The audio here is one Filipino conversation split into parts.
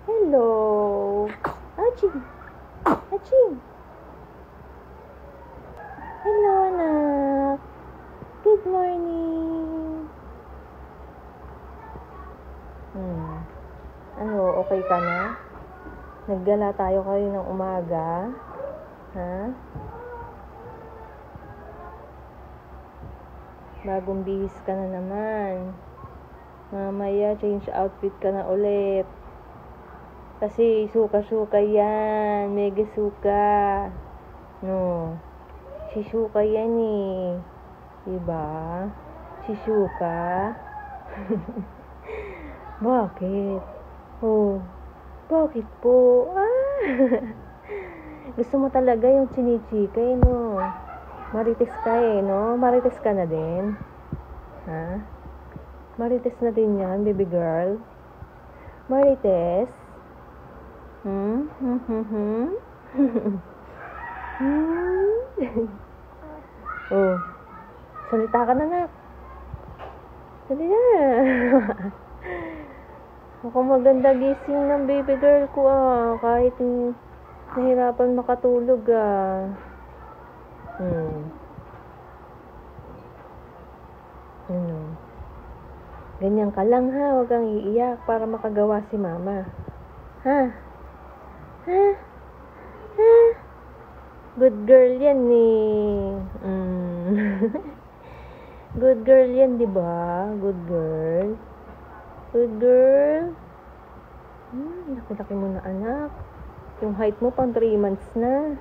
Hello. Aching. Aching. Hello, anak. Good morning. Ano, okay ka na? Naggala tayo kayo ng umaga? Ha? Bagong bihis ka na naman. Mamaya, change outfit ka na ulit. Kasi suka-suka yan. Mega suka. No. Si suka yan eh. Diba? Si suka. Bakit? Oh. Bakit po? Gusto mo talaga yung chinichika eh, no? Marites ka eh, no? Marites ka na din. Ha? Marites na din yan, baby girl. Marites? Oh. Salita ka na, nak. Salita. Ako maganda gising ng baby girl ko kahit nahirapan makatulog Ano? Ganyan ka lang ha, huwag kang iiyak para makagawa si mama. Ha? Ha? Ha? Good girl yan eh. Good girl yan, di ba? Good girl. Good girl. Laki-laki mo na, anak. Yung height mo pang 3 months na.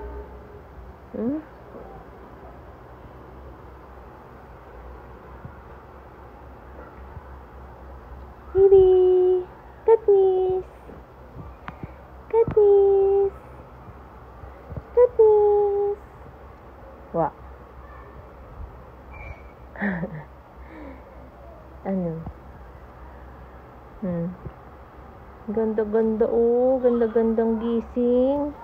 Baby. Katniss. Katniss. Katniss. Wah. Ano? Ganda-ganda ganda-gandang gising.